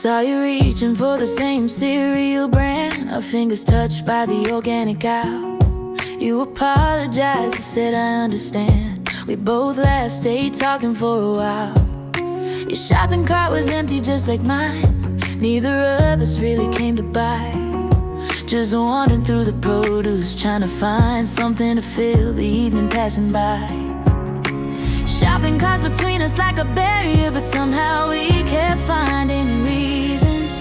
Saw you reaching for the same cereal brand, our fingers touched by the organic cow. You apologized, I said I understand. We both laughed, stayed talking for a while. Your shopping cart was empty just like mine. Neither of us really came to buy. Just wandering through the produce, trying to find something to fill the evening passing by. Shopping carts between us like a barrier, but somehow we kept finding reasons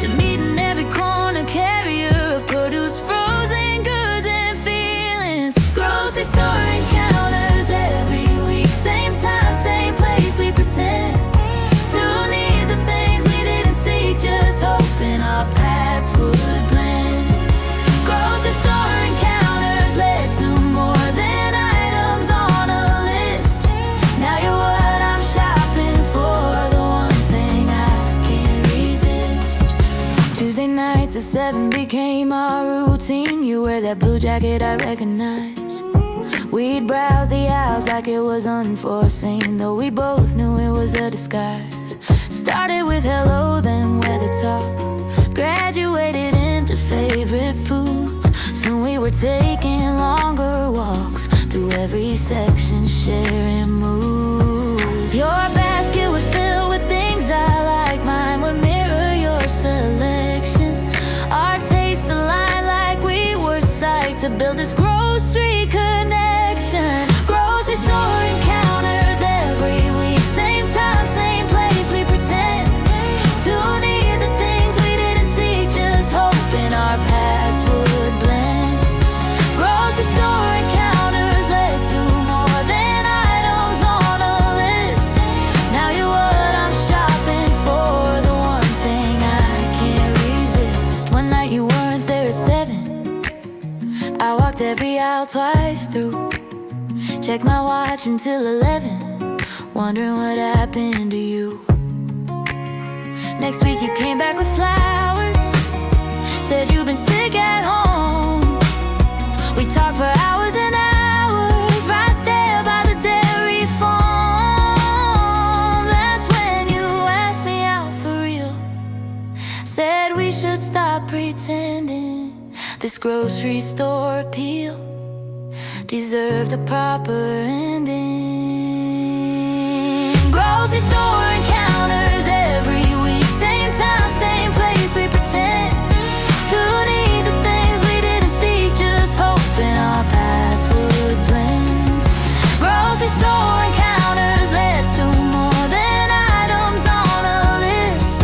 to meet in every corner carrier of produce, frozen goods and feelings. Grocery store encounters every week, same time, same place, we pretend to need the things we didn't seek, just hoping our paths would blend. Grocery store encounters led to more than items on a list. Now you're what I'm shopping for, the one thing I can't resist. Tuesday nights at 7 became our routine. You wear that blue jacket I recognize. We'd browse the aisles like it was unforeseen, though we both knew it was a disguise. Started with hello, then weather talk, graduated into favorite foods. Soon we were taking longer walks through every section, sharing moods. Your basket would fill with things I like, mine would mirror your selection. Our taste aligned like we were psyched to build this grocery connection. Grocery store encounters every week, same time, same place, we pretend to need the things we didn't seek, just hoping our paths would blend. Grocery store encounters led to more than items on a list. Now you're what I'm shopping for, the one thing I can't resist. One night you weren't there at 7, I walked every aisle twice through, checked my watch until 11, wondering what happened to you. Next week you came back with flowers, said you've been sick at home. We talked for hours and hours, right there by the dairy farm. That's when you asked me out for real, said we should stop pretending. This grocery store appeal deserved a proper ending. Grocery store encounters every week, same time, same place, we pretend to need the things we didn't seek, just hoping our paths would blend. Grocery store encounters led to more than items on a list.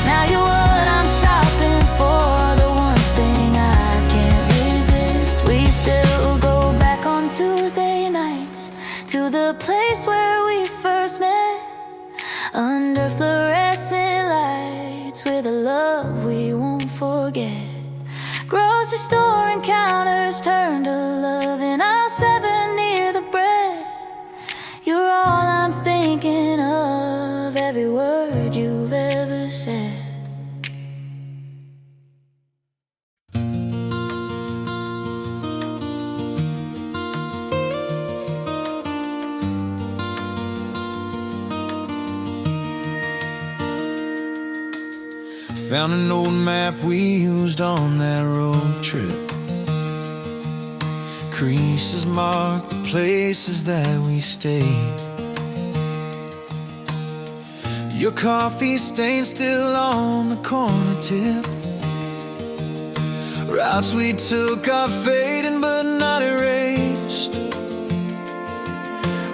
Now you're what I'm shopping for, the one thing I can't resist. We still go back on Tuesday nights to the place where we first met, under fluorescent lights, with a love we won't forget. Grocery store encounters turn to love in aisle 7 near the bread. You're all I'm thinking of, every word you've ever said. Found an old map we used on that road trip. Creases mark the places that we stayed. Your coffee stain still on the corner tip. Routes we took are fading but not erased.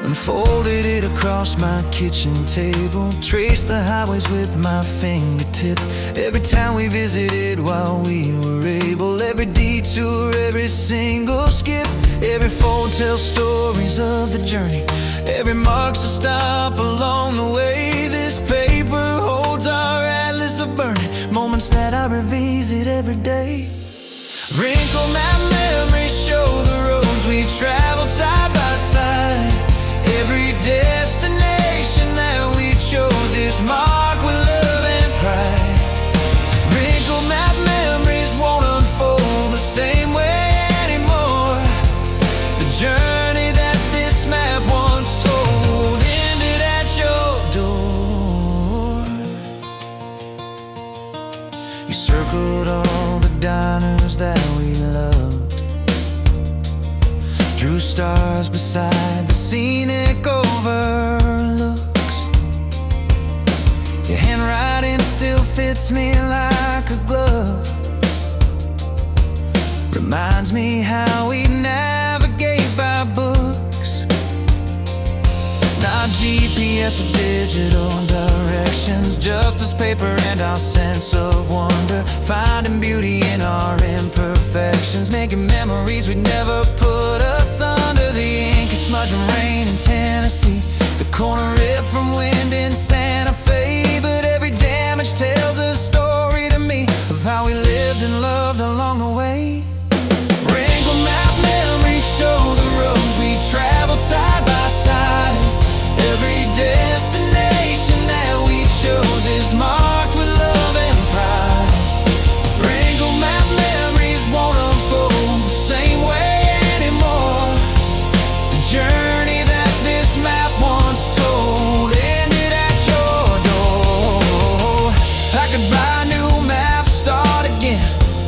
Unfolded it across my kitchen table, traced the highways with my fingertip. Every town we visited while we were able, every detour, every single skip, every fold tells stories of the journey, every mark's a stop along the way. This paper holds our atlas of burning moments that I revisit every day. Wrinkled map memories show the roads we traveled side by side. Every destination that we chose is marked with love and pride. Wrinkled map memories won't unfold the same way anymore. The journey that this map once told ended at your door. diners that we loved, drew stars beside the scenic overlooks. Your handwriting still fits me like a glove, reminds me how we navigate by books. Not GPS or digital directions, just as paper and our sense of wonder, finding beauty in our imperfections, making memories we'd never put us under. The ink is smudging rain in Tennessee, the corner ripped from wind in Santa Fe, but every damage tells a story to me of how we lived and loved along the way. Wrinkled map memories show the roads we traveled side by side. Every destination that we chose is marked with love and pride. Wrinkled map memories won't unfold the same way anymore. The journey that this map once told ended at your door. I could buy a new map, start again,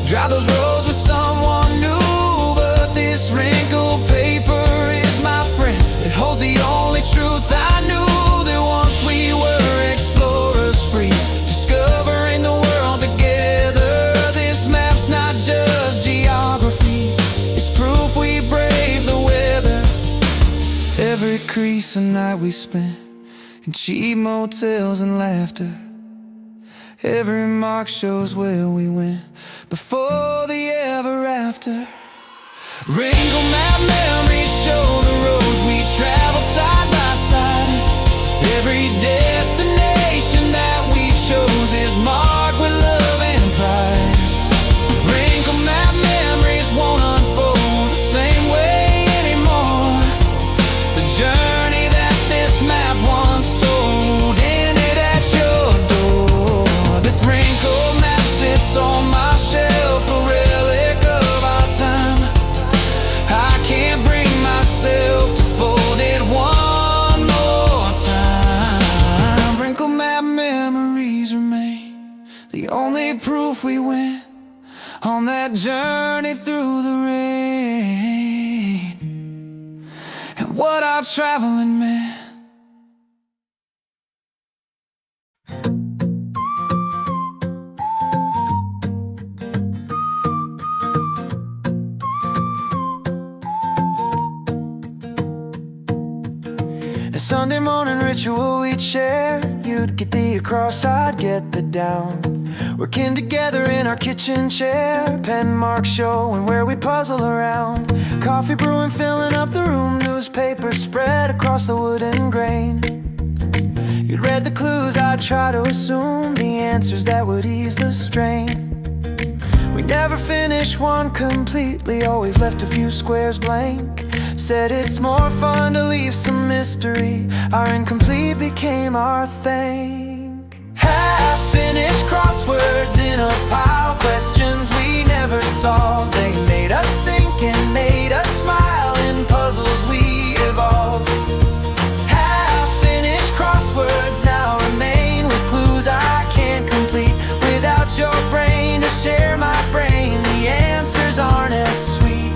drive those roads with someone new, but this wrinkled paper is my friend. It holds the only truth I knew, that once we were explorers free, discovering the world together. This map's not just geography, it's proof we braved the weather. Every crease a night we spent in cheap motels and laughter, every mark shows where we went before the ever after. Wrinkled map memories show the roads we traveled side by side. Every destination that we chose is marked with love and pride. Wrinkled map memories won't unfold the same way anymore. The journey that this map once told ended at your door. This wrinkled map sits on my shelf, a relic of our time. I can't bring myself to fold it one more time. Wrinkled map memories remain the only proof we went on that journey through the rain, and what our traveling meant. A Sunday morning ritual we'd share. You'd get the across, I'd get the down. Working together in our kitchen chair, pen marks showing where we puzzle around. Coffee brewing, filling up the room, newspaper spread across the wooden grain. You'd read the clues, I'd try to assume the answers that would ease the strain. We never finished one completely, always left a few squares blank. Said it's more fun to leave some mystery, our incomplete became our thing. Half-finished crosswords in a pile, questions we never solved. They made us think and made us smile, in puzzles we evolved. Half-finished crosswords now remain with clues I can't complete without your brain to share my brain. The answers aren't as sweet.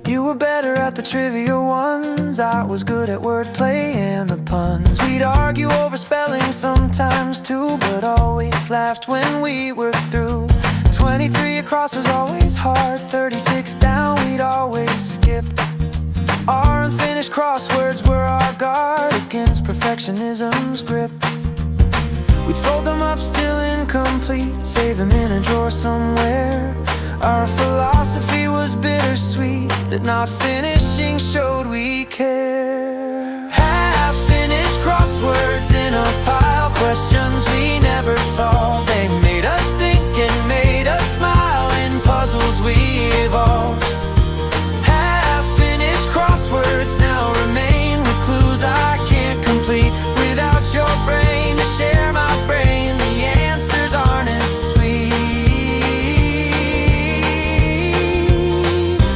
You were better at the trivia ones, I was good at wordplay and the puns. We'd argue over spelling sometimes too, but always laughed when we were through. 23 across was always hard, 36 down we'd always skip. Our unfinished crosswords were our guard against perfectionism's grip. We'd fold them up still incomplete, save them in a drawer somewhere. Our philosophy was bittersweet, that not finishing showed we care. Half-finished crosswords in a pile, questions we never solved. They made us think and made us smile, in puzzles we evolved. Half-finished crosswords now remain with clues I can't complete without your brain to share my brain. The answers aren't as sweet.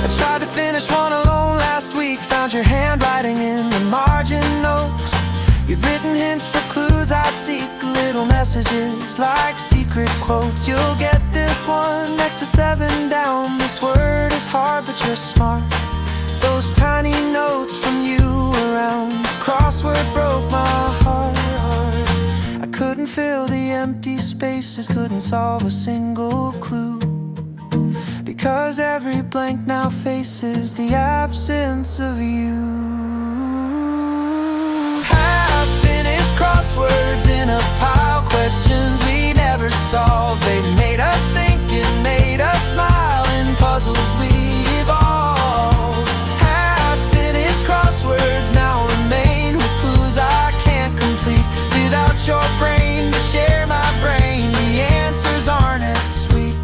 I tried to finish one alone last week, found your handwriting in the margin notes. You'd written hints for clues I'd seek, little messages like secret quotes. You'll get this one next to 7 down. This word is hard but you're smart. Those tiny notes from you around the crossword broke my heart. I couldn't fill the empty spaces, couldn't solve a single clue, because every blank now faces the absence of you. Half-finished crosswords in a pile, questions we never solved. They made us think and made us smile in puzzles we evolved. Half-finished crosswords now remain with clues I can't complete without your brain to share my brain. The answers aren't as sweet.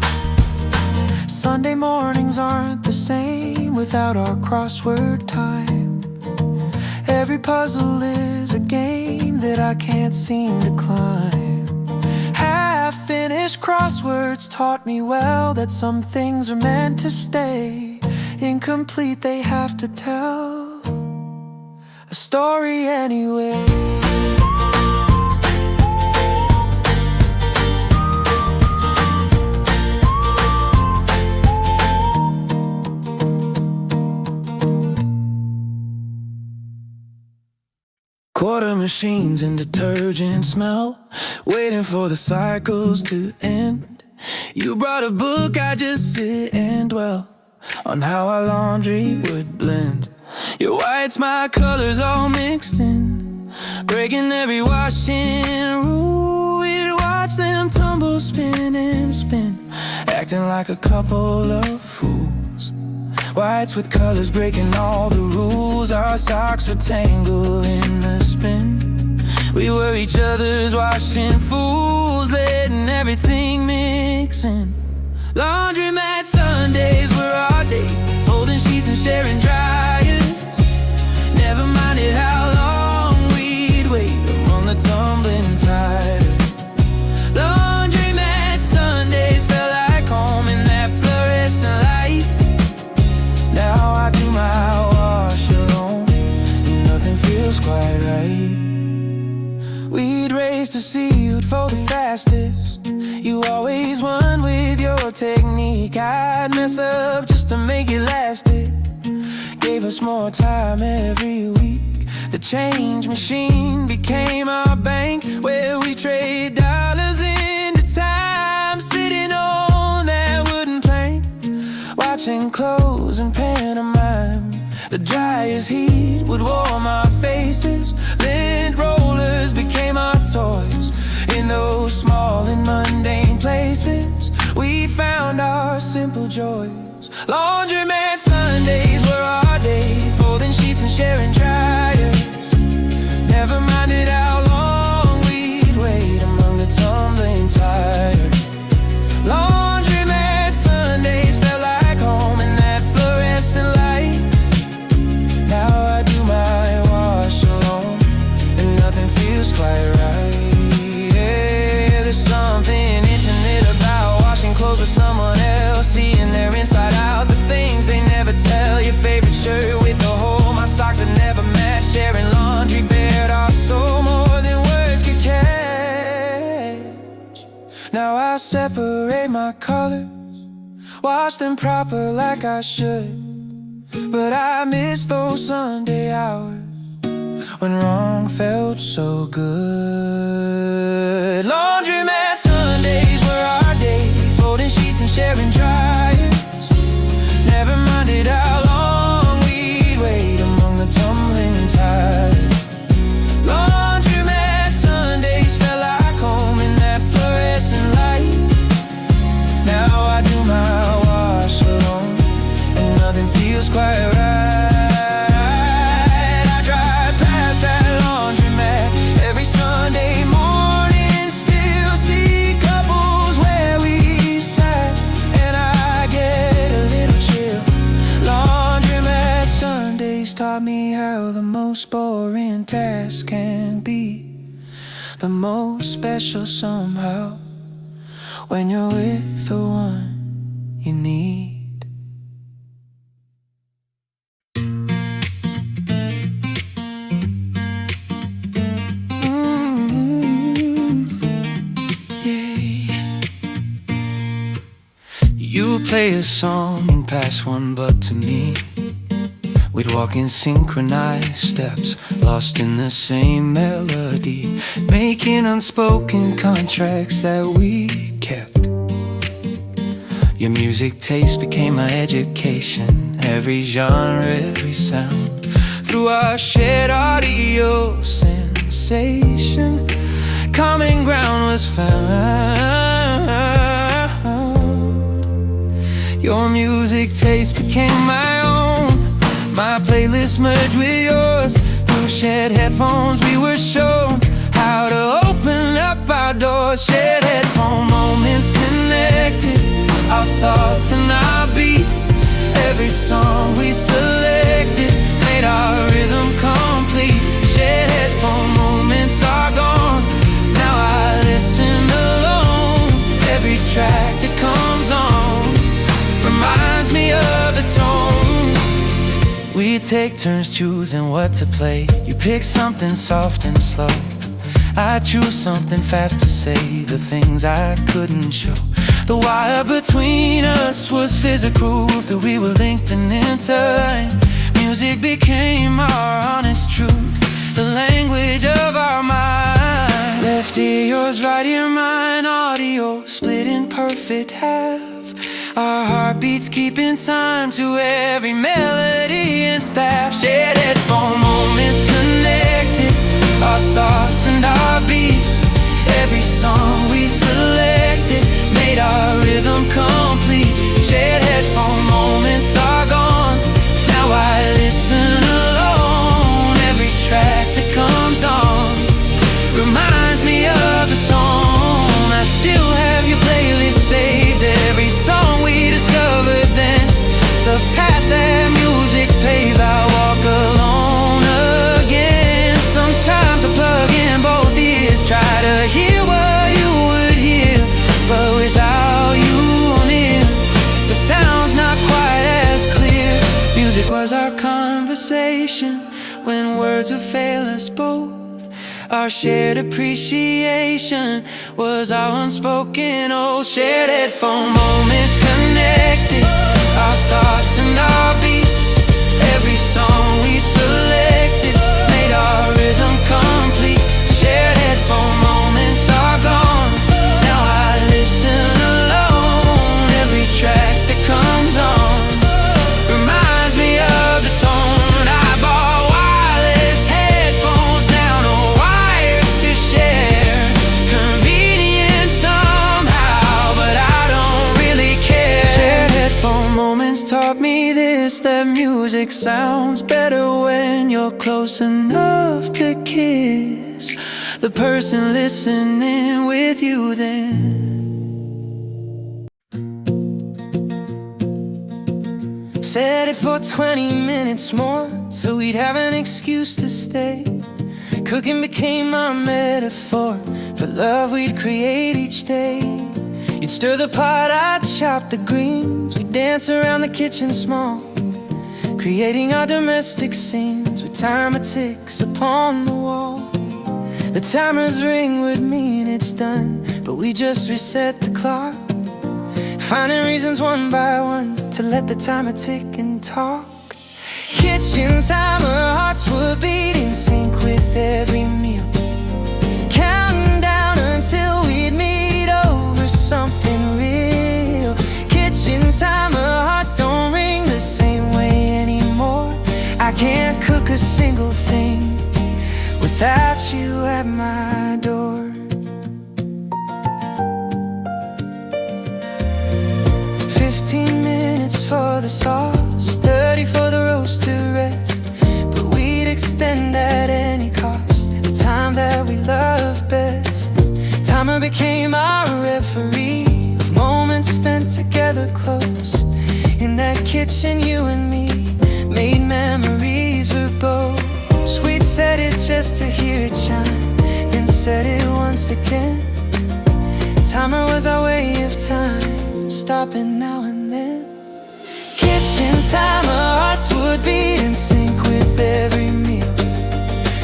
Sunday mornings aren't the same without our crossword time. Every puzzle is a game that I can't seem to climb. Half-finished crosswords taught me well that some things are meant to stay incomplete. They have to tell a story anyway. Quarter machines and detergent smell, waiting for the cycles to end. You brought a book, I just sit and dwell on how our laundry would blend. Your whites, my colors all mixed in, breaking every washing rule. We'd watch them tumble, spin and spin, acting like a couple of fools. Whites with colors breaking all the rules. Our socks were tangled in the spin. We were each other's washing fools, letting everything mix in. Laundromat Sundays were our day, folding sheets and sharing dryers. Never minded how long we'd wait among the tumbling tide. Laundromat Sundays felt like home in that fluorescent light. Now I do my wash alone, and nothing feels quite right. We'd race to see who'd fold the fastest. You always won with your technique. I'd mess up just to make it last. It gave us more time every week. The change machine became our bank, where we trade dollars into time. Sitting on that wooden plank, watching clothes and pantomime. The dryer's heat would warm our faces. Lint rollers became our toys. In those small and mundane places, we found our simple joys. Laundromat Sundays were our day, folding sheets and sharing dryers. Never minded how long we'd wait among the tumbling tide. Laundromat Sundays felt like home in that fluorescent light. Now I do my wash alone, and nothing feels quite right. Yeah, there's something intimate about washing clothes with someone else, seeing their inside out, the things they never tell. Your favorite shirt with the hole, my socks that never match. Sharing laundry bared our soul more than words could catch. Now I separate my colors, wash them proper like I should, but I miss those Sunday hours when wrong felt so good. Laundromat Sundays were our day, folding sheets and sharing dryers. Never minded how long we'd wait among the tumbling tide. Laundromat Sundays felt like home in that fluorescent light. Now I do my wash alone, and nothing feels quite right. I drive past that laundromat every Sunday morning, still see couples where we sat, and I get a little chill. Laundromat Sundays taught me how the most boring task can be the most special somehow, when you're with the one you need. You play a song and pass one, but to me we'd walk in synchronized steps, lost in the same melody, making unspoken contracts that we kept. Your music taste became my education, every genre, every sound. Through our shared audio sensation, common ground was found. Your music taste became my own. My playlist merged with yours. Through shared headphones we were shown how to open up our doors. Shared headphone moments connected our thoughts and our beats. Every song we selected made our rhythm complete. Shared headphone moments are gone. Now I listen alone. Every track that comes on reminds me of the tone. We take turns choosing what to play. You pick something soft and slow, I choose something fast to say the things I couldn't show. The wire between us was physical, that we were linked and intertwined. Music became our honest truth, the language of our mind. Left ear yours, right ear mine, audio split in perfect half. Our heartbeats keeping time to every melody and staff. Shared headphone moments connected our thoughts and our beats. Every song we selected made our rhythm complete. Shared headphone moments are gone. Now I listen alone. Every track that comes on reminds me of the tone. I still have your playlist saved. Every song we discovered then, the path that music paved, I walk alone again. Sometimes I plug in both ears, try to hear what you would hear, but without you near, the sound's not quite as clear. Music was our conversation when words would fail us both. Our shared appreciation was our unspoken oath. Shared headphone moments connected our thoughts and our beats. Every song we selected made our rhythm complete. Shared headphone moments are gone. Now I listen alone. Every track that comes on reminds me of the tone. I bought wireless headphones, now no wires to share. Convenient somehow, but I don't really care. Shared headphone moments taught me this, that music sounds better when you're close enough to kiss the person listening with you then. Set it for 20 minutes more, so we'd have an excuse to stay. Cooking became our metaphor for love we'd create each day. You'd stir the pot, I'd chop the greens. We'd dance around the kitchen small, creating our domestic scenes with timer ticks upon the wall. The timer's ring would mean it's done, but we just reset the clock, finding reasons one by one to let the timer tick and talk. Kitchen timer, hearts would beat in sync with every meal, counting down until we'd meet over something real. Kitchen timer, hearts don't ring the same way anymore. I can't cook a single thing without you at my door. 15 minutes for the sauce, 30 for the roast to rest, but we'd extend at any cost the time that we love best. Timer became our referee of moments spent together close. In that kitchen you and me made memories verbose. We'd set it just to hear it chime, then set it once again. Timer was our way of time, stopping now and then. Kitchen timer, hearts would beat in sync with every meal,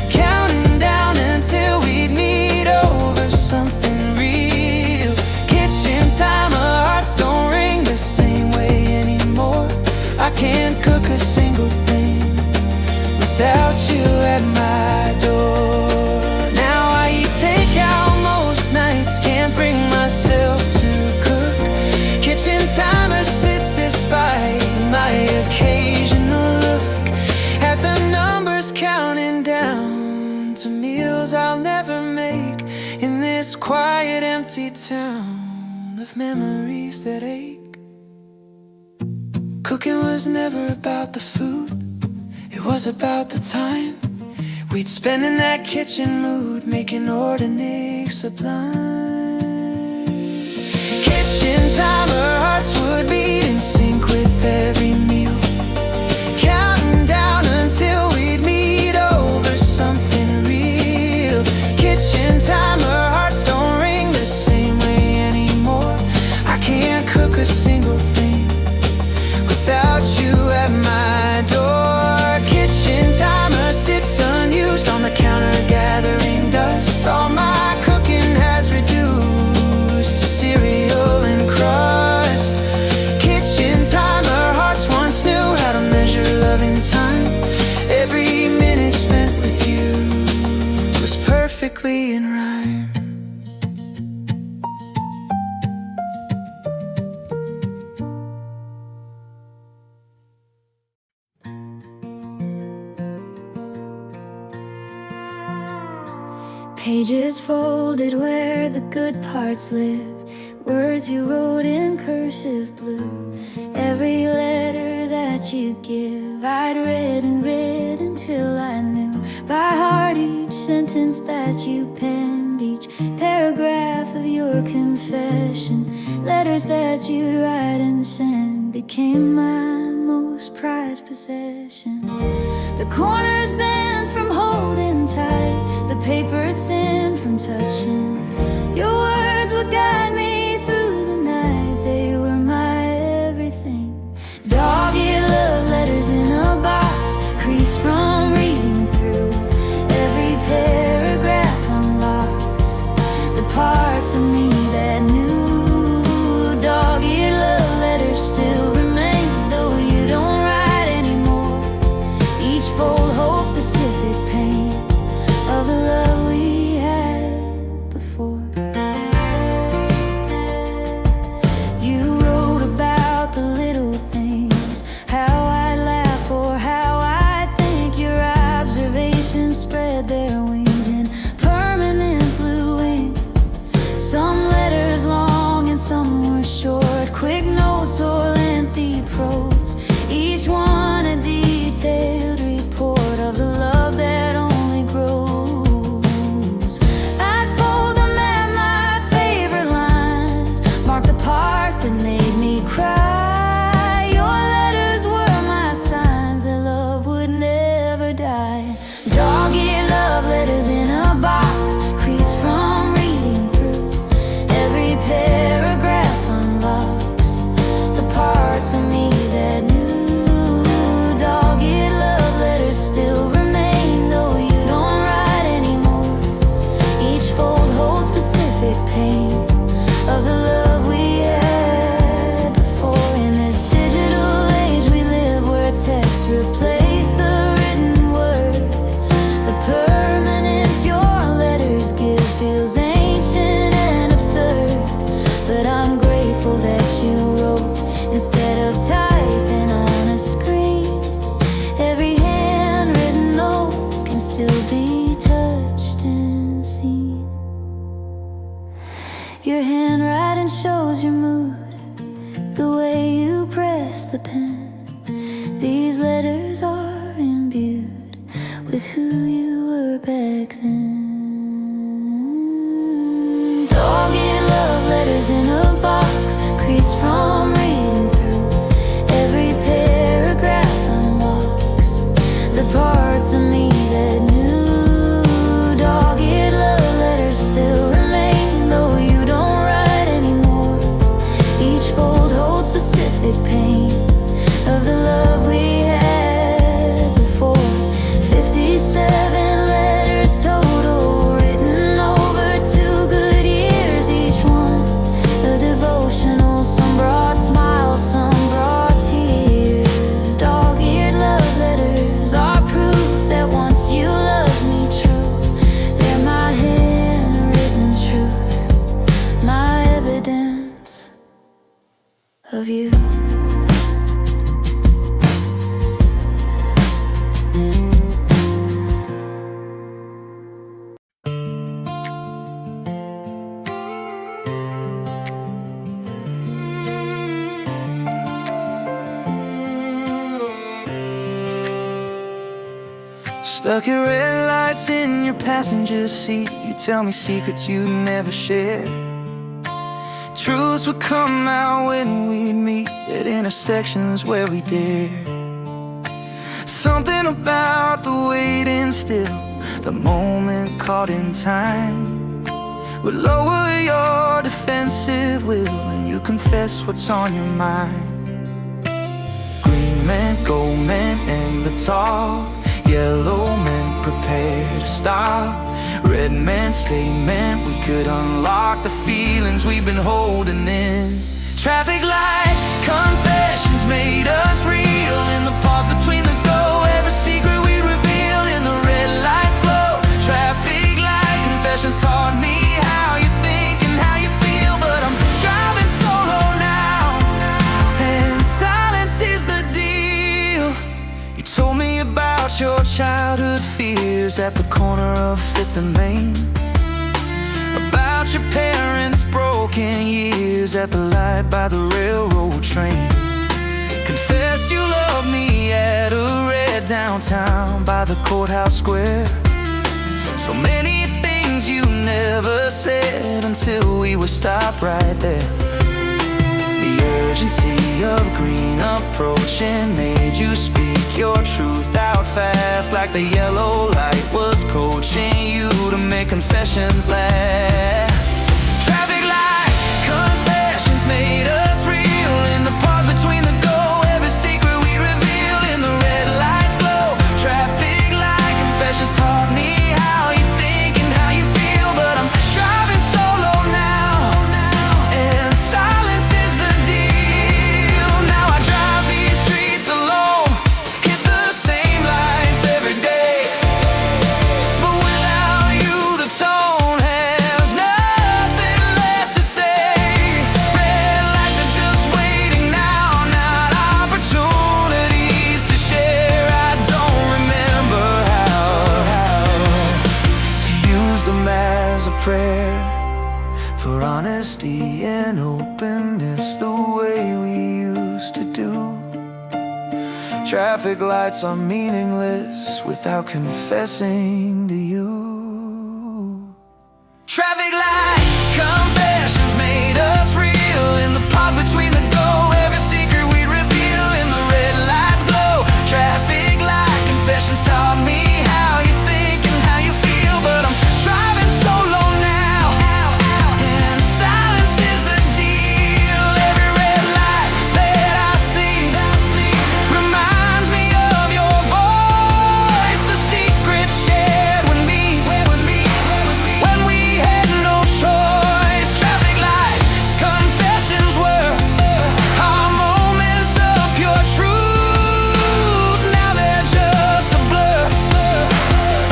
counting down until we'd meet over something real. Kitchen timer, hearts don't ring the same can't cook a single thing without you at my door. Now I eat takeout most nights, can't bring myself to cook. Kitchen timer sits despite my occasional look at the numbers counting down to meals I'll never make in this quiet empty town of memories that ache. Cooking was never about the food, it was about the time we'd spend in that kitchen mood, making ordinary sublime. Kitchen time, our hearts would beat in sync with every meal, counting down until we'd meet over something real. Kitchen time, our hearts don't ring the same way anymore. I can't cook a single thing without you at my door. Kitchen timer sits unused on the counter gathering dust. All my cooking has reduced to cereal and crust. Kitchen timer, hearts once knew how to measure love in time. Every minute spent with you was perfectly in rhyme. Pages folded where the good parts live, words you wrote in cursive blue. Every letter that you give I'd read and read until I knew by heart each sentence that you penned, each paragraph of your confession. Letters that you'd write and send became my most prized possession. The corners bent from holding tight, the paper thin from touching. Your words would guide me through the night, they were my everything. Dog-eared love letters in a box, creased from reading through. Every paragraph unlocks the parts of me that knew. Dog-eared love letters still remain, though you don't write anymore. Each fold holds specific pain of the love we had before. You wrote about the little things, how I'd laugh or how I'd think. Your observations spread their wings in permanent blue ink. Some letters long and some were short, quick notes or lengthy prose, each one a detailed report of the love that only grows. I'd fold them at my favorite lines, mark the parts that made me cry. Your letters were my signs that love would never die. Dog-eared love letters in a box, creased from reading through. Every paragraph unlocks the parts of me that knew. Dog-eared love letters still remain, though you don't write anymore. Each fold holds specific pain of the love we had before. In this digital age we live, where text replace the written word, the permanence your letters give feels ancient and absurd. But I'm grateful that you wrote instead of typing on a screen. Every handwritten note can still be touched and seen. Your handwriting shows your mood, the way you press the pen. These letters are imbued with who you were back then. Dog-eared love letters in a box, creased from reading through. Every paragraph unlocks the parts of me that knew. Dog-eared love letters still remain, though you don't write anymore. Each fold holds specific pain of the love we had before. 57 Stuck at red lights in your passenger seat. You tell me secrets you never shared. Truths would come out when we'd meet at intersections where we dared. Something about the waiting still, the moment caught in time, would lower your defensive will and you confess what's on your mind. Green meant gold meant end the talk. Yellow meant prepare to stop. Red meant stay meant we could unlock the feelings we've been holding in. Traffic light confessions made us real. In the pause between the go, every secret we reveal. In the red lights glow. Traffic light confessions taught me how you think and how you feel. But I'm driving solo now, and silence is the deal. You told me about your childhood fears at the corner of 5th and Main, about your parents' broken years at the light by the railroad train. Confessed you loved me at a red downtown by the courthouse square. So many things you never said until we were stopped right there. The urgency of green approaching made you speak your truth out fast, like the yellow light was coaching you to make confessions last. Traffic light confessions made us real. In the pause between the go, every secret we reveal. In the red lights glow. Traffic light confessions taught me how you think and how you feel. But I'm driving solo now, and silence is the deal. Now I drive these streets alone, hit the same lights every day. But without you the tone has nothing left to say. Red lights are just waiting now, not opportunities to share. I don't remember how to use them as a prayer for honesty and openness, the way we used to do. Traffic lights are meaningless without confessing to you. Traffic light confessions made us real. In the pause between the go, every secret we reveal. In the red lights glow. Traffic light confessions taught me how you think and how you feel. But I'm driving solo now, and silence is the deal. Every red light that I see reminds me of your voice. The secrets shared with me when we had no choice. Traffic light confessions were our moments of pure truth. Now they're just a blur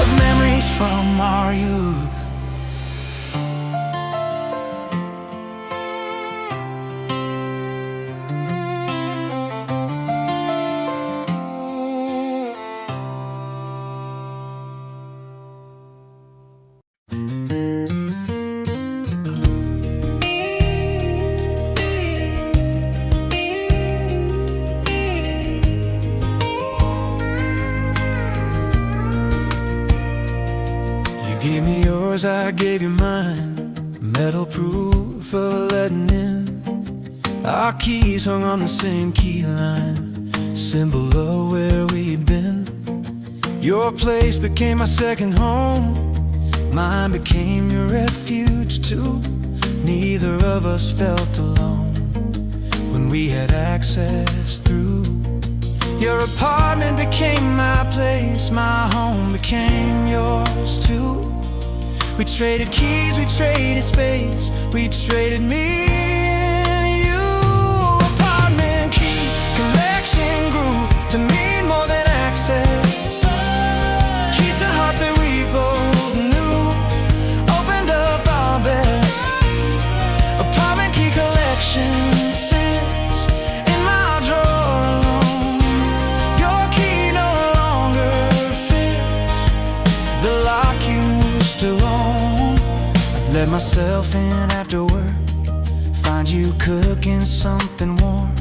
of memories from our youth. You gave me yours, I gave you mine. Metal proof of letting in. Our keys hung on the same key line, symbol of where we'd been. Your place became my second home, mine became your refuge too. Neither of us felt alone when we had access through. Your apartment became my place, my home became yours too. We traded keys, we traded space, we traded me and you. Apartment key collection grew to mean more than access. Keys to hearts that we both knew opened up our best. Apartment key collection sits in my drawer alone. Your key no longer fits the lock you still own. I'd let myself in after work, find you cooking something warm.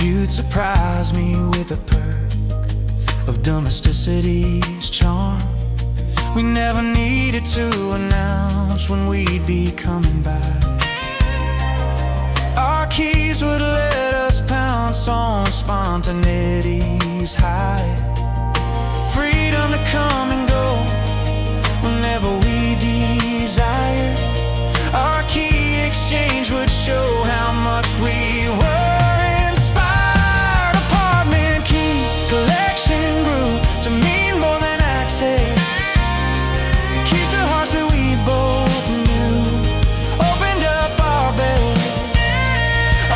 You'd surprise me with a perk of of domesticity's charm. We never needed to announce when we'd be coming back. Our keys would let us pounce on spontaneity's high. Freedom to come and go whenever we desire. Our key exchange would show how much we were inspired. Apartment key collection grew to mean more than access. Keys to hearts that we both knew opened up our beds.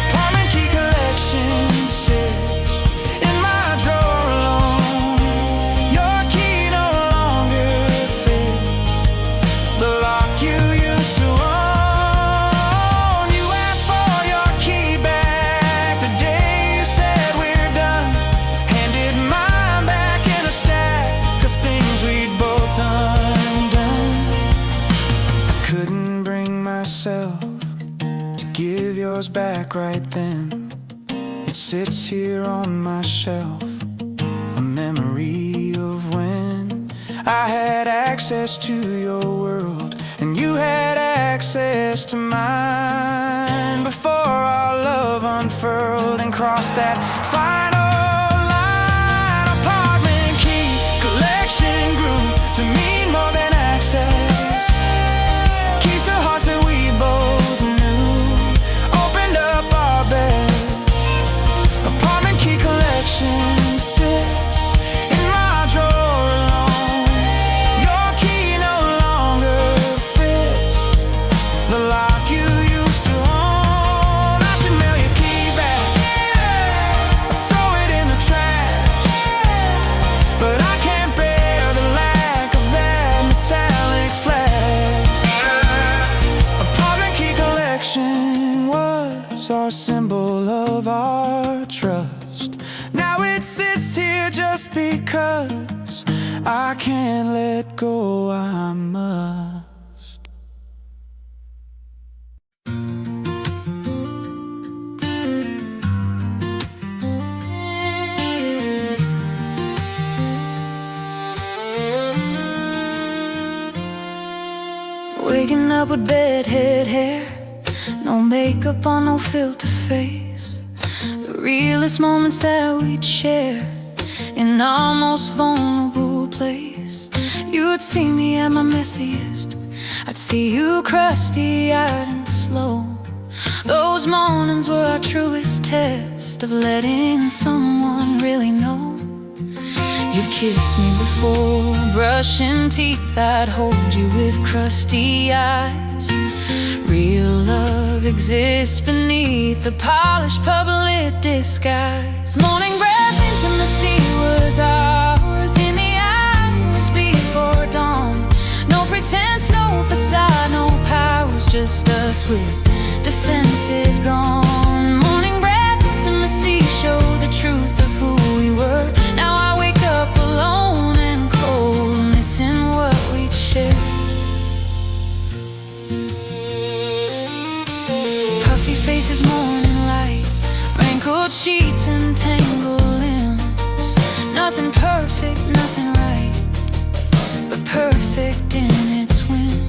Apartment key collection sits in my drawer alone. Your key no longer fits the lock you used to own. You asked for your key back the day you said we're done. Handed mine back in a stack of things we'd both undone. I couldn't bring myself to give yours back right then. It sits here on my shelf, a memory of when I had access to your world and you had access to mine. Before our love unfurled and crossed that final line. Apartment key collection grew to mean more than access. Keys to hearts that we both knew opened up our beds. Apartment key collection sits in my drawer alone. Your key no longer fits the lock you used to own. I should mail your key back or throw it in the trash, but I can't bear the lack of that metallic flag. Apartment key collection was our symbol of our trust. Now it sits here just because I can't let go. I must. Waking up with bedhead hair, no makeup on, no filter face. The realest moments that we'd share in our most vulnerable place. You'd see me at my messiest, I'd see you crusty-eyed and slow. Those mornings were our truest test of letting someone really know. You'd kiss me before brushing teeth, I'd hold you with crusty eyes. Real love exists beneath the polished public disguise. Morning breath, intimacy was ours in the hours before dawn. No pretense, no facade, no powers, just us with defenses gone. Morning breath, intimacy showed the truth of who we were. Now I wake up alone and cold, missing what we'd shared. Puffy faces, morning light, wrinkled sheets and tangled limbs. Nothing perfect, nothing right, but perfect in its whims.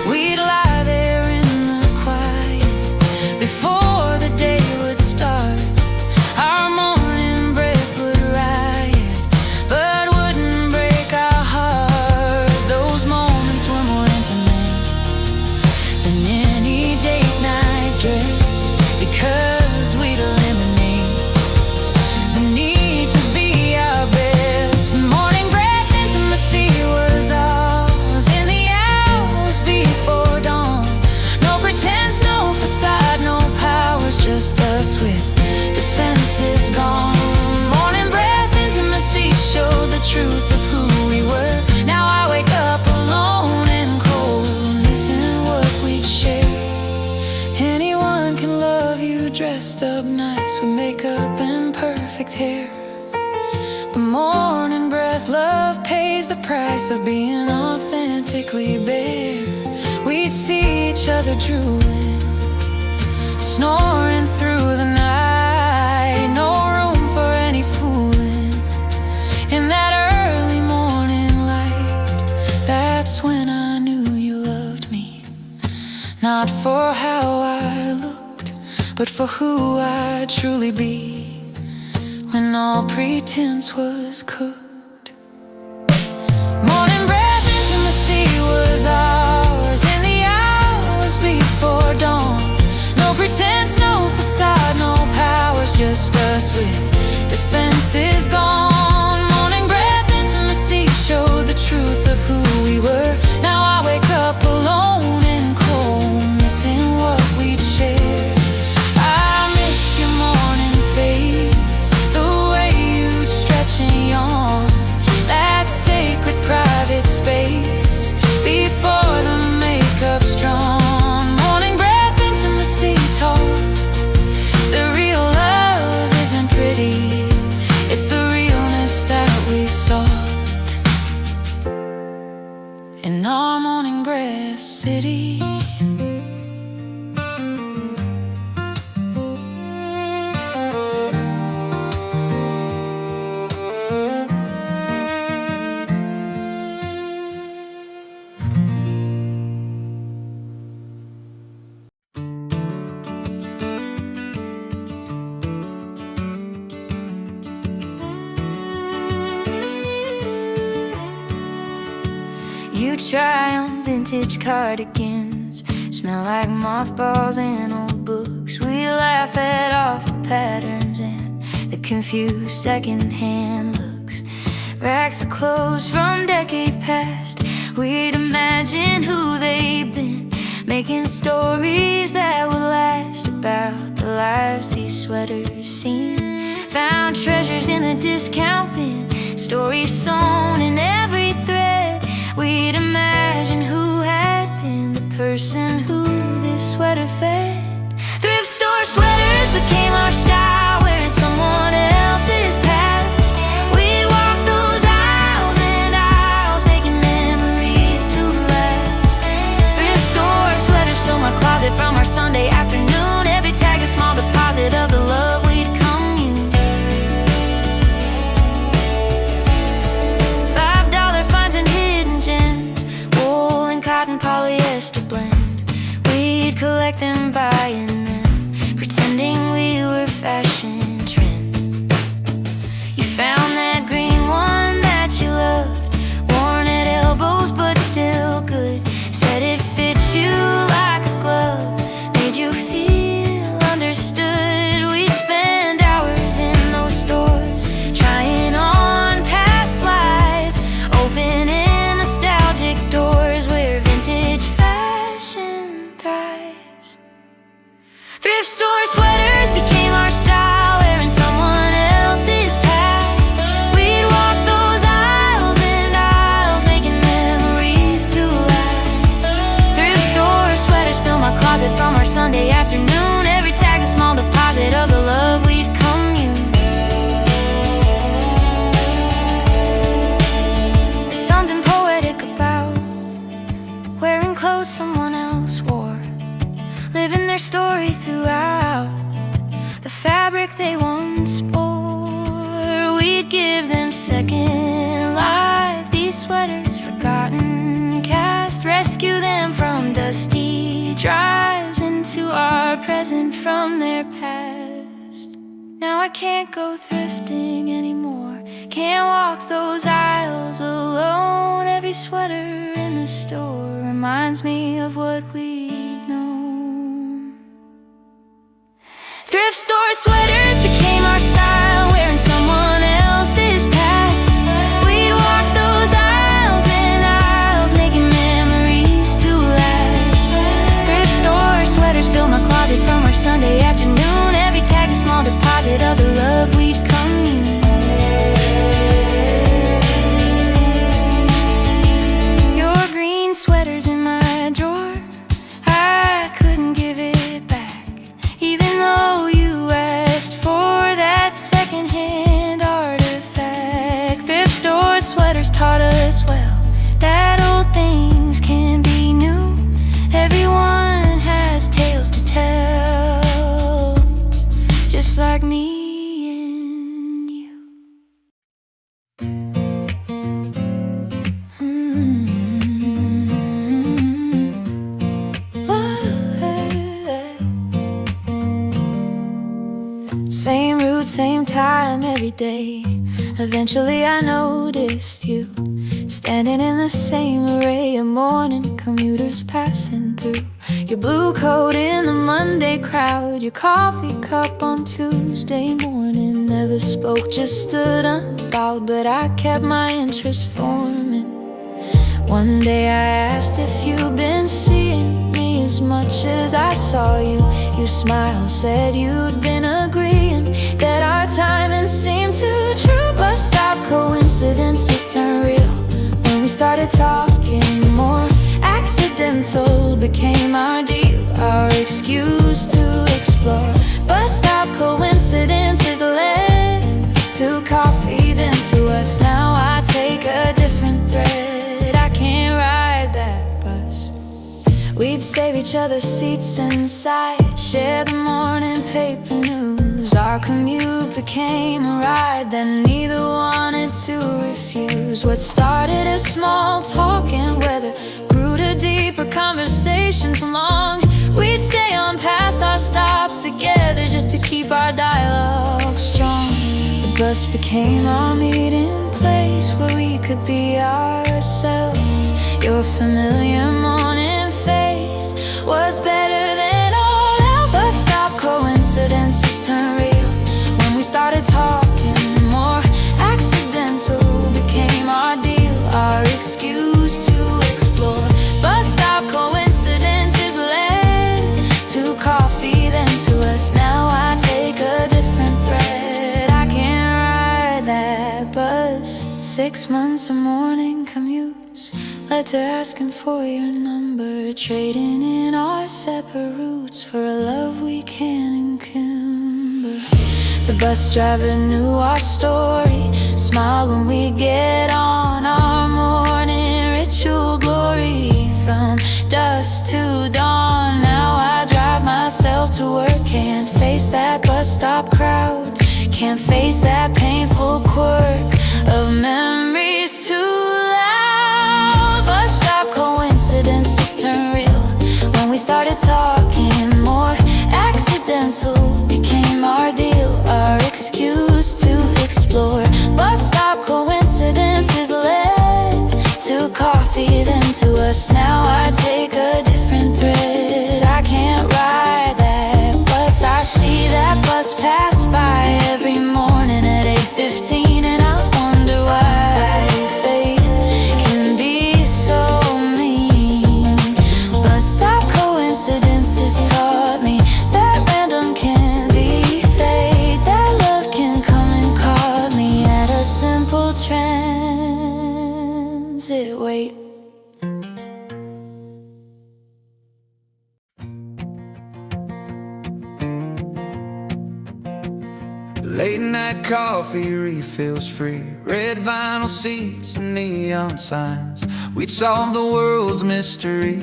We'd lie there in the quiet before the day would start. Our morning breath would riot, but wouldn't break our heart. Those moments were more intimate than any date night dressed, because we'd eliminate the need to be our best. Morning breath, intimacy was ours in the hours before dawn. No pretense, no facade, no powers, just us with defenses gone. Morning breath, intimacy showed the truth of who we were. Now I wake up alone and cold, missing what we'd share. Anyone can love you dressed up nice with makeup and perfect hair, but morning breath love pays the price of being authentically bare. We'd see each other drooling, snoring through the night. No room for any fooling in that not for how I looked, but for who I'd truly be when all pretense was cooked. Morning breath, intimacy was ours in the hours before dawn. No pretense, no facade, no powers, just us with defenses gone. Morning breath, intimacy showed the truth of who we were. Now I wake up alone and cold, missing what we'd shared. I miss your morning face, the way you'd stretch and yawn, that sacred private space before the makeup's drawn. Morning breath, intimacy taught the real love isn't pretty, it's the realness that we sought in our morning breath city. You try on vintage cardigans, smell like mothballs and old books. We laugh at awful patterns and the confused second-hand looks. Racks of clothes from decades past, we'd imagine who they've been, making stories that would last about the lives these sweaters seen. Found treasures in the discount bin, stories sewn in every thread. We'd imagine who had been the person who this sweater fed. Thrift store sweaters became our style, wearing someone else's past. We'd walk those aisles and aisles, making memories to last. Thrift store sweaters fill my closet from our Sunday afternoon. Every tag a small deposit of the love we'd commune. $5 fines and hidden gems, wool and cotton polyester blend. We'd collect them, buying them, pretending we were fashion trend. You found that green one that you loved, worn at elbows but still good. Said it fit you like a glove, made you feel understood. We'd spend hours in those stores, trying on past lives, opening nostalgic doors where vintage fashion thrives. Thrift store sweaters became our style, wearing someone else's past. We'd walk those aisles and aisles, making memories to last. Thrift store sweaters fill my closet from our Sunday afternoon. Every tag a small deposit of the love we'd commune. There's something poetic about wearing clothes someone else wore, living their story throughout the fabric they once bore. We'd give them second lives, these sweaters forgotten, cast, rescue them from dusty drives into our present from their past. Now I can't go thrifting anymore, can't walk those aisles alone. Every sweater in the store reminds me of what we'd known. Thrift store sweaters became our style, wearing someone else's past. We'd walk those aisles and aisles, making memories to last. Thrift store sweaters fill my closet from our Sunday afternoon. Every tag a small deposit of the love we'd commune. Your green sweater's in my drawer, I couldn't give it back, even though you asked for time every day. Eventually I noticed you, standing in the same array of morning commuters passing through. Your blue coat in the Monday crowd, your coffee cup on Tuesday morning. Never spoke, just stood unbowed, but I kept my interest forming. One day I asked if you'd been seeing me as much as I saw you. You smiled, said you'd been agreeing that our timing seemed too true. But stop, coincidences turn real when we started talking. More accidental became our deal, our excuse to explore. But stop, coincidences led to coffee, then to us. Now I take a different thread, I can't ride that bus. We'd save each other seats inside, share the morning paper news. Our commute became a ride that neither wanted to refuse. What started as small talk and weather grew to deeper conversations along. We'd stay on past our stops together just to keep our dialogue strong. The bus became our meeting place where we could be ourselves. Your familiar morning face was better than all else. But stop, coincidences turn real when we started talking. More accidental became our deal, our excuse to explore. But stop, coincidences led to coffee, then to us. Now I take a different thread, I can't ride that bus. 6 months of morning commutes led to asking for your number, trading in our separate routes for a love we can't encumber. The bus driver knew our story, smiled when we get on. Our morning ritual glory from dusk to dawn. Now I drive myself to work, can't face that bus stop crowd, can't face that painful quirk of memories too loud. But stop, coincidences turn real when we started talking. More accidental became our deal, our excuse to explore. But stop, coincidences led to coffee, then to us. Now I take a different thread, I can't ride that bus. I see that bus pass by every morning at 8:15, and I wonder why fate can be so mean. But stop, coincidences taught me that random can be fate, that love can come and caught me at a simple transit wait. Late night coffee refills free, red vinyl seats and neon signs. We'd solve the world's mystery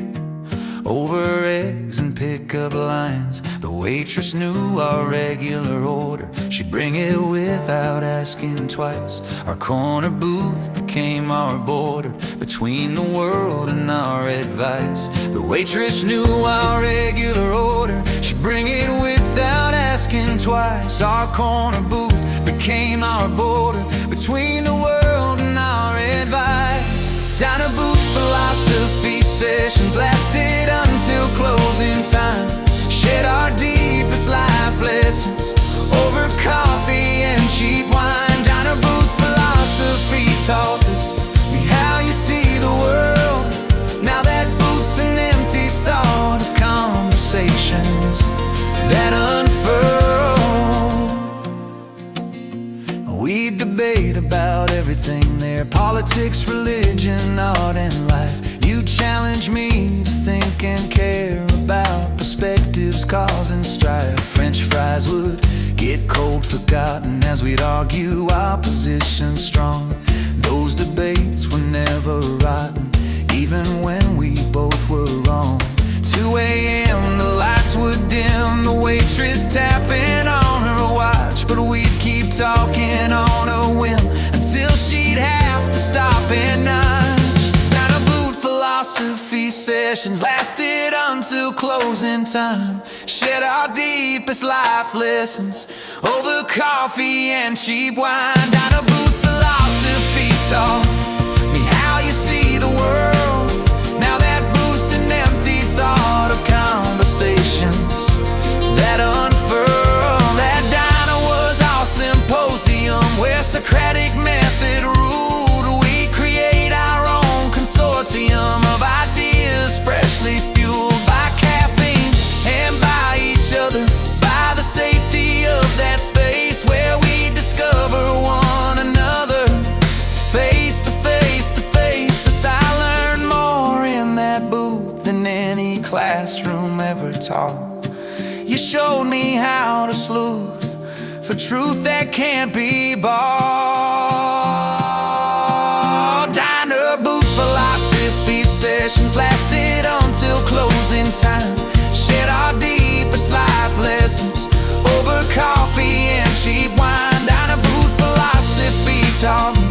over eggs and pickup lines. The waitress knew our regular order, she'd bring it without asking twice. Our corner booth became our border between the world and our advice. The waitress knew our regular order, she'd bring it without asking twice. Our corner booth became our border between the world and our advice. Diner booth philosophy sessions lasted until closing time. Shared our deepest life lessons over coffee and cheap wine. Diner booth philosophy taught me how you see the world. Now that booth's an empty thought of conversations that unfurl. We debate about everything there, politics, religion, art, and life. You challenge me to think and care about perspectives causing strife. French fries would get cold, forgotten as we'd argue our position strong. Those debates were never rotten, even when we both were wrong. 2 a.m. the lights would dim, the waitress tapping on her watch, but we'd keep talking on a whim until she'd have to stop and nudge. Diner boot philosophy sessions lasted lasted until closing time. Shared our deepest life lessons over coffee and cheap wine. Down a booth philosophy taught me how you see the world. Now that booth's an empty thought of conversations that unfurl. That diner was our symposium where Socratic method ruled. We create our own consortium of ideas freshly fueled by caffeine and by each other, by the safety of that space where we discover one another face to face to face. As I learned more in that booth than any classroom ever taught. You showed me how to sleuth for truth that can't be bought. Diner booth philosophy sessions lasted until closing time. Shared our deepest life lessons over coffee and cheap wine. Diner booth philosophy taught me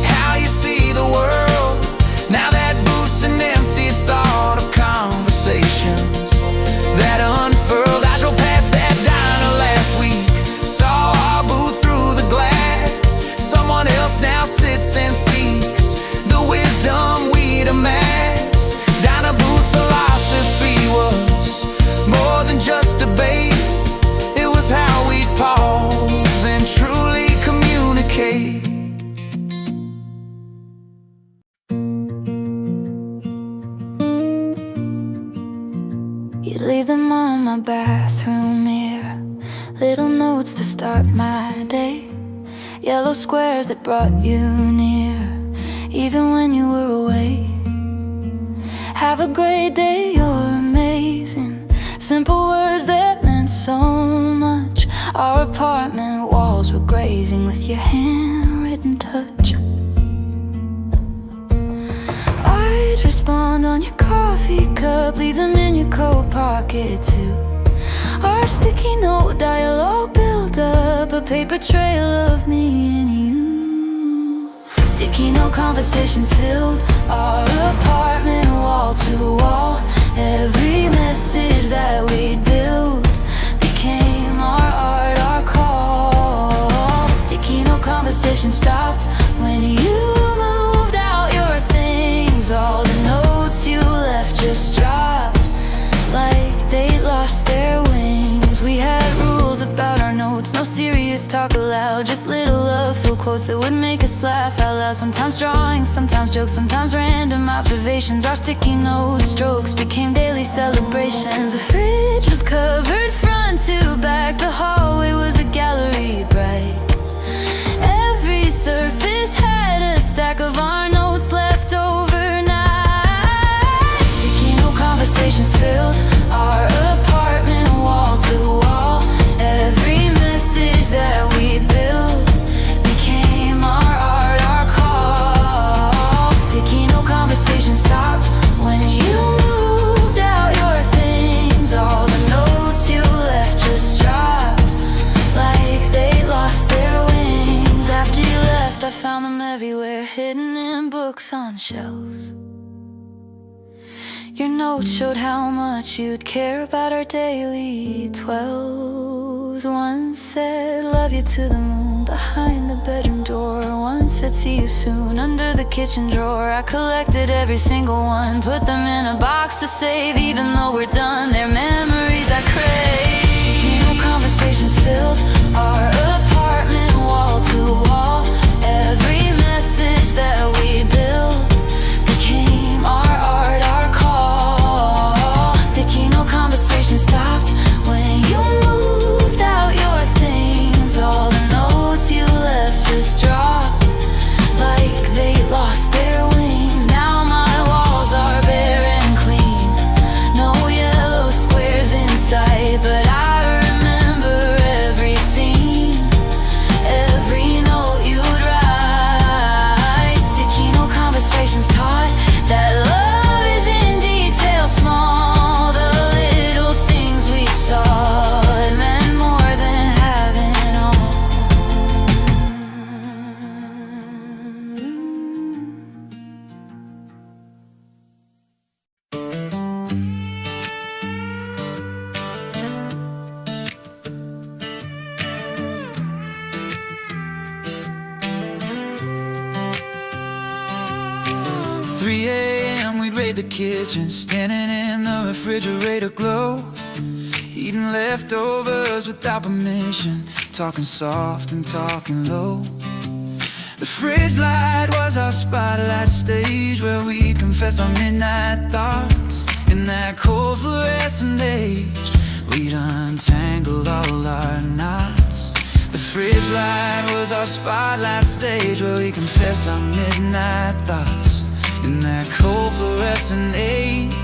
how you see the world. Now that booth's an empty thought of conversations that unfurled. I drove past that diner last week, saw our booth through the glass. Someone else now sits and seeks the wisdom we'd amassed. Diner booth philosophy was more than just debate. It was how we'd pause and truly communicate. You leave them on my bathroom mirror, little notes to start my day, yellow squares that brought you near, even when you were away. Have a great day, you're amazing. Simple words that meant so much. Our apartment walls were grazing with your handwritten touch. I'd respond on your coffee cup, leave them in your coat pocket too. Our sticky note dialogue built up a paper trail of me and you. Sticky note conversations filled our apartment wall to wall. Every message that we'd build became our art, our call. Sticky note conversation stopped when you moved out your things. All the notes you left just dropped like they lost their wings. We had rules about our notes, no serious talk aloud, just little love-filled quotes that would make us laugh out loud. Sometimes drawings, sometimes jokes, sometimes random observations. Our sticky note strokes became daily celebrations. The fridge was covered front to back, the hallway was a gallery bright. Every surface had a stack of our notes left overnight. Sticky note conversations filled our apartment wall to wall. Every message that we built became our art, our call. Sticky note conversation stopped when you moved out your things. All the notes you left just dropped like they lost their wings. After you left, I found them everywhere, hidden in books on shelves. Your notes showed how much you'd care about our daily 12s. One said, love you to the moon, behind the bedroom door. One said, see you soon, under the kitchen drawer. I collected every single one, put them in a box to save. Even though we're done, they're memories I crave. You know, conversations filled our apartment wall to wall. Every message that we built became our art, our call. Sticky note conversation stopped when you moved out your things. All the notes you left just dropped like they lost their wings. Now my walls are bare and clean, no yellow squares inside, but I remember every scene 3 a.m. we'd raid the kitchen, standing in the refrigerator glow, eating leftovers without permission, talking soft and talking low. The fridge light was our spotlight stage, where we'd confess our midnight thoughts. In that cold fluorescent age, we'd untangle all our knots. The fridge light was our spotlight stage, where we confess our midnight thoughts. In that cold fluorescent age,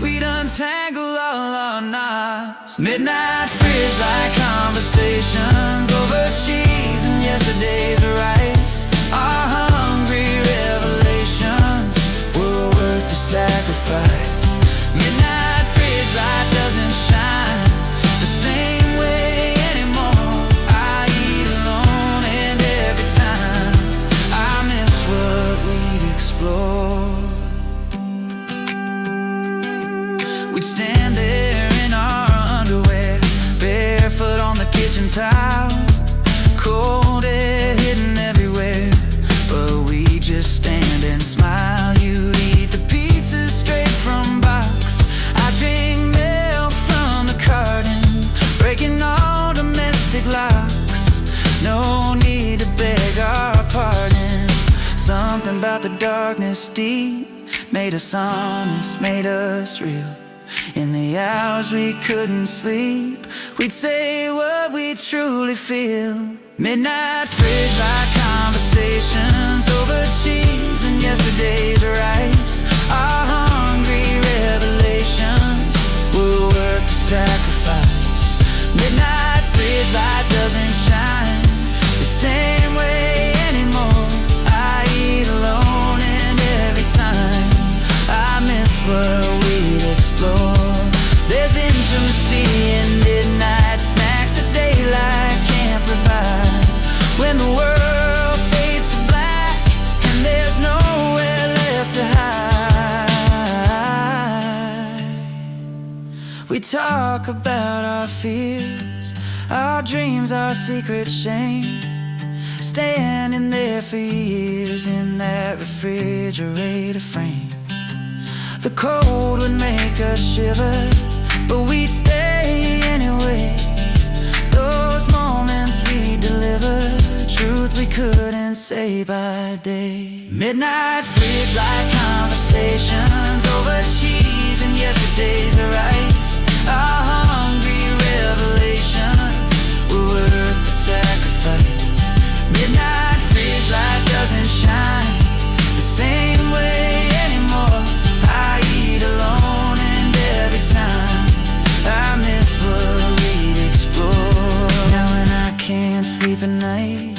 we'd untangle all our knots. Midnight fridge light conversations over cheese and yesterday's rice. Our hungry revelations were worth the sacrifice. Midnight fridge light doesn't shine the same way anymore. I eat alone and every time I miss what we'd explore. We'd stand there in our underwear, barefoot on the kitchen tile, cold air hidden everywhere, but we just stand and smile. You'd eat the pizza straight from box, I drink milk from the carton, breaking all domestic locks. No need to beg our pardon. Something about the darkness deep made us honest, made us real. In the hours we couldn't sleep, we'd say what we truly feel. Midnight fridge light conversations over cheese and yesterday's rice. Our hungry revelations were worth the sacrifice. Midnight fridge light doesn't shine the same way anymore. I eat alone and every time I miss what we'd explore. There's intimacy in midnight snacks that daylight can't provide. When the world fades to black and there's nowhere left to hide, we talk about our fears, our dreams, our secret shame, standing there for years in that refrigerator frame. The cold would make us shiver, but we'd stay anyway. Those moments we deliver, truth we couldn't say by day. Midnight fridge light conversations over cheese and yesterday's rice. Our hungry revelations were worth the sacrifice. Midnight fridge light doesn't shine the same way anymore. I eat alone and every time I miss what we'd explore. Now when I can't sleep at night,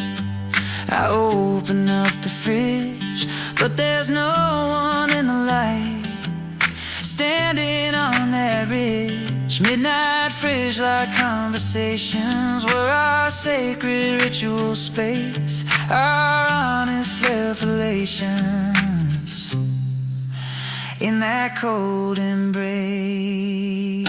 I open up the fridge, but there's no one in the light, standing on that ridge. Midnight fridge light conversations were our sacred ritual space, our honest revelations in that cold embrace.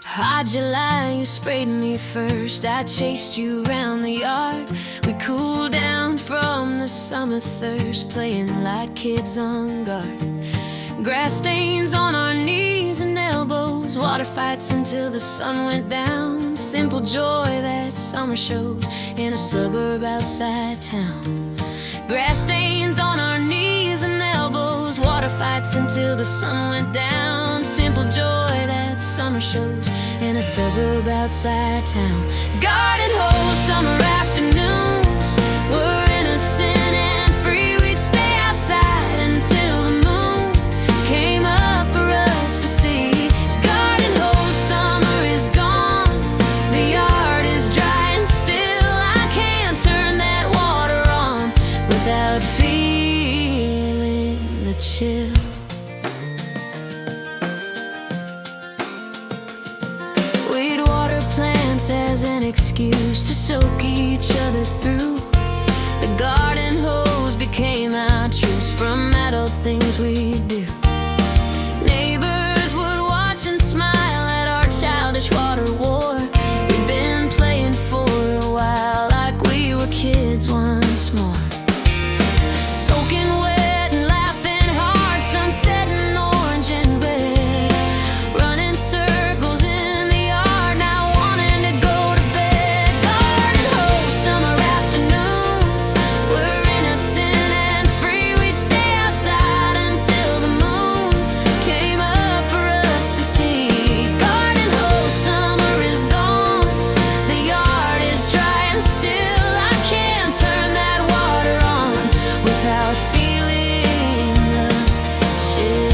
Hot July, you sprayed me first. I chased you around the yard. We cooled down from the summer thirst, playing like kids on guard. Grass stains on our knees and elbows, water fights until the sun went down. Simple joy that summer shows in a suburb outside town. Grass stains on our knees and elbows, water fights until the sun went down. Simple joy that summer shows in a suburb outside town. Garden hose, summer afternoons were innocent and free. We'd stay outside until the moon came up for us to see. Garden hose, summer is gone, the yard is dry and still. I can't turn that water on without feeling the chill. We'd water plants as an excuse to soak each other through. The garden hose became our truce from adult things we fades once more. Soaking wet and laughing hard, sunset and orange and red, running circles in the yard, now wanting to go to bed. Garden hose, summer afternoons were innocent and free. We'd stay outside until the moon came up for us to see. Garden hose, summer is gone, the yard is dry and still. I can't turn that water on without feeling the chill.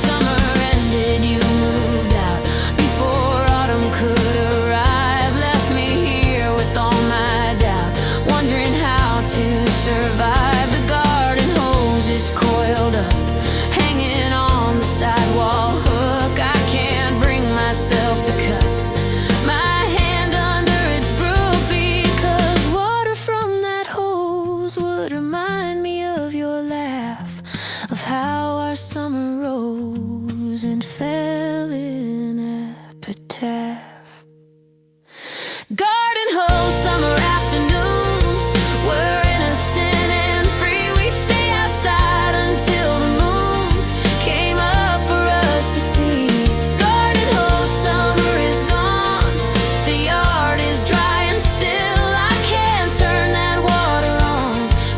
Summer ended, you moved out before autumn could arrive. Left me here with all my doubt, wondering how to survive. The garden hose is coiled up, hanging on the sidewall hook. I can't bring myself to cut my hand under its brook, because water from that hose would remind me of your laugh, of how our summer rose and fell in epitaph. Garden hose, summer afternoons were innocent and free. We'd stay outside until the moon came up for us to see. Garden hose, summer is gone, the yard is dry and still. I can't turn that water on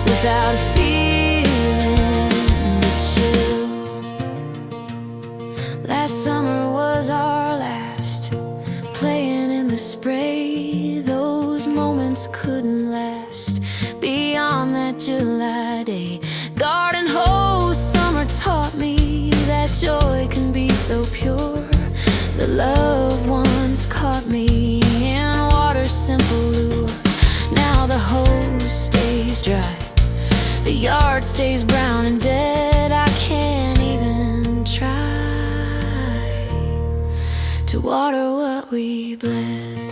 without feeling the chill. Last summer was our last, playing in the spray. Those moments couldn't last beyond that July day. Garden hose, summer taught me that joy can be so pure. The loved ones caught me in water's simple lure. Now the hose stays dry, the yard stays brown and dead. I can't even try to water what we bled.